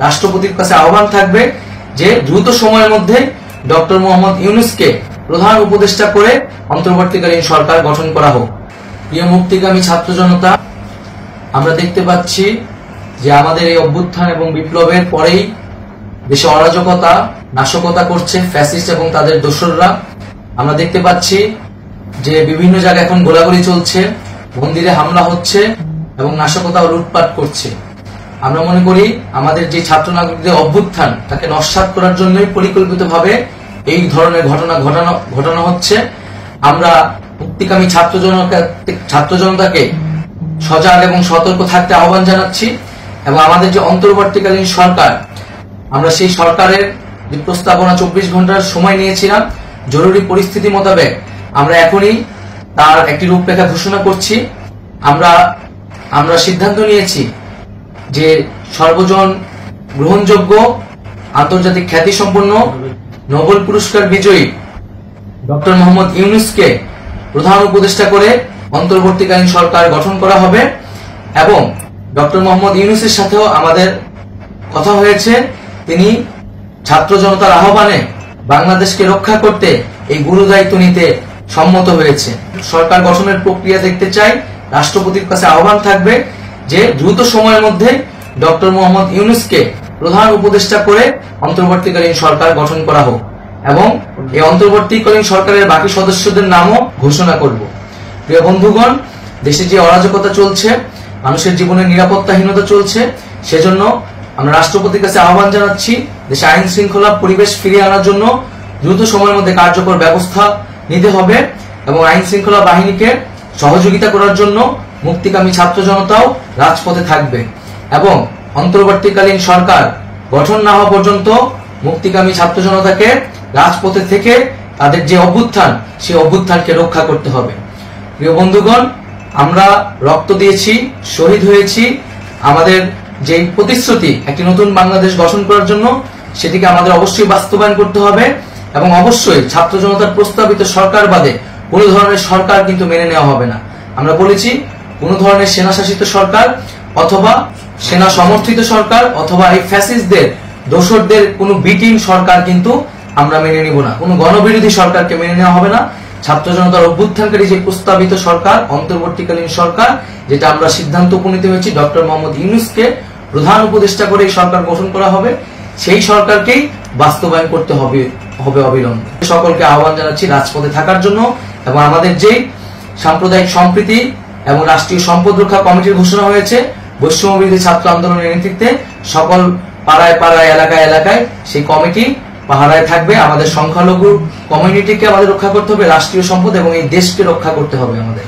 রাষ্ট্রপতির কাছে আহ্বান থাকবে যে দ্রুত সময়ের মধ্যে ডক্টর মোহাম্মদ ইউনূসকে প্রধান উপদেষ্টা করে অন্তর্বর্তীকালীন সরকার গঠন করা হোক। প্রিয় মুক্তিকামী ছাত্র জনতা, আমরা দেখতে পাচ্ছি যে আমাদের এই অভ্যুত্থান এবং বিপ্লবের পরেই দেশে অরাজকতা, নাশকতা করছে ফ্যাসিস্ট এবং তাদের দোসররা। আমরা দেখতে পাচ্ছি যে বিভিন্ন জায়গায় এখন গোলাগুলি চলছে, মন্দিরে হামলা হচ্ছে এবং নাশকতা ও লুটপাট করছে। আমরা মনে করি আমাদের যে ছাত্র নাগরিকদের অভ্যুত্থান তাকে নস্যাৎ করার জন্যই পরিকল্পিতভাবে এই ধরনের ঘটনা ঘটানো হচ্ছে। আমরা মুক্তিকামী ছাত্র জনতাকে সজাগ এবং সতর্ক থাকতে আহ্বান জানাচ্ছি এবং আমাদের যে অন্তর্বর্তীকালীন সরকার, আমরা সেই সরকারের যে প্রস্তাবনা 24 ঘন্টার সময় নিয়েছিলাম, জরুরি পরিস্থিতি মোতাবেক আমরা এখনই তার একটি রূপরেখা ঘোষণা করছি। আমরা সিদ্ধান্ত নিয়েছি যে সর্বজন গ্রহণযোগ্য আন্তর্জাতিক খ্যাতিসম্পন্ন নোবেল পুরস্কার বিজয়ী ডক্টর মোহাম্মদ ইউনূসকে প্রধান উপদেষ্টা করে অন্তর্বর্তীকালীন সরকার গঠন করা হবে এবং ডক্টর মোহাম্মদ ইউনূসের সাথেও আমাদের কথা হয়েছে। তিনি ছাত্র জনতার আহ্বানে বাংলাদেশকে রক্ষা করতে এই গুরু দায়িত্ব নিতে সম্মত হয়েছে। সরকার গঠনের প্রক্রিয়া দেখতে চাই। রাষ্ট্রপতির কাছে আহ্বান থাকবে যে দ্রুত সময়ের মধ্যে ডক্টর মোহাম্মদ ইউনূসকে প্রধান উপদেষ্টা করে অন্তর্বর্তীকালীন সরকার গঠন করা হোক এবং এই অন্তর্বর্তীকালীন সরকারের বাকি সদস্যদের নামও ঘোষণা করব। প্রিয় বন্ধুগণ, দেশে যে অরাজকতা চলছে, মানুষের জীবনের নিরাপত্তাহীনতা চলছে, সেজন্য আমরা রাষ্ট্রপতির কাছে আহ্বান জানাচ্ছি দেশে আইন শৃঙ্খলা পরিবেশ ফিরিয়ে আনার জন্য দ্রুত সময়ের মধ্যে কার্যকর ব্যবস্থা নিতে হবে এবং আইন শৃঙ্খলা বাহিনীকে সহযোগিতা করার জন্য মুক্তিকামী ছাত্র জনতাও রাজপথে থাকবে এবং অন্তর্বর্তীকালীন সরকার গঠন না হওয়া পর্যন্ত মুক্তিকামী ছাত্র জনতাকে রাজপথে থেকে তাদের যে অভ্যুত্থান, সেই অভ্যুত্থানকে রক্ষা করতে হবে। প্রিয় বন্ধুগণ, আমরা রক্ত দিয়েছি, শহীদ হয়েছি। আমাদের যে প্রতিশ্রুতি একটি নতুন বাংলাদেশ গঠন করার জন্য, সেটিকে আমাদের অবশ্যই বাস্তবায়ন করতে হবে এবং অবশ্যই ছাত্র জনতার প্রস্তাবিত সরকার বাদে কোনো ধরনের সরকার কিন্তু মেনে নেওয়া হবে না। আমরা বলেছি কোনো ধরনের সেনা শাসিত সরকার অথবা সেনা সমর্থিত সরকার অথবা এই ফ্যাসিস্টদের দোসরদের কোনো বিটিম সরকার কিন্তু আমরা মেনে নিব না। কোনো গণবিরোধী সরকারকে মেনে নেওয়া হবে না। ছাত্র জনতার অভ্যুত্থানকারী যে প্রস্তাবিত সরকার, অন্তর্বর্তীকালীন সরকার, যেটা আমরা সিদ্ধান্ত উপনীত হয়েছি ডক্টর মোহাম্মদ ইউনূসকে প্রধান উপদেষ্টা করে এই সরকার গঠন করা হবে, সেই সরকারকেই বাস্তবায়ন করতে হবে অবিলম্বে। সকলকে আহ্বান জানাচ্ছি রাজপথে থাকার জন্য এবং আমাদের যে সাম্প্রদায়িক সম্প্রীতি এবং রাষ্ট্রীয় সম্পদ রক্ষা কমিটির ঘোষণা হয়েছে বৈষম্য বিরোধী ছাত্র আন্দোলনের নেতৃত্বে, সকল পাড়ায় পাড়ায় এলাকায় এলাকায় সেই কমিটি পাহারায় থাকবে। আমাদের সংখ্যালঘু কমিউনিটিকে আমাদের রক্ষা করতে হবে, রাষ্ট্রীয় সম্পদ এবং এই দেশকে রক্ষা করতে হবে আমাদের।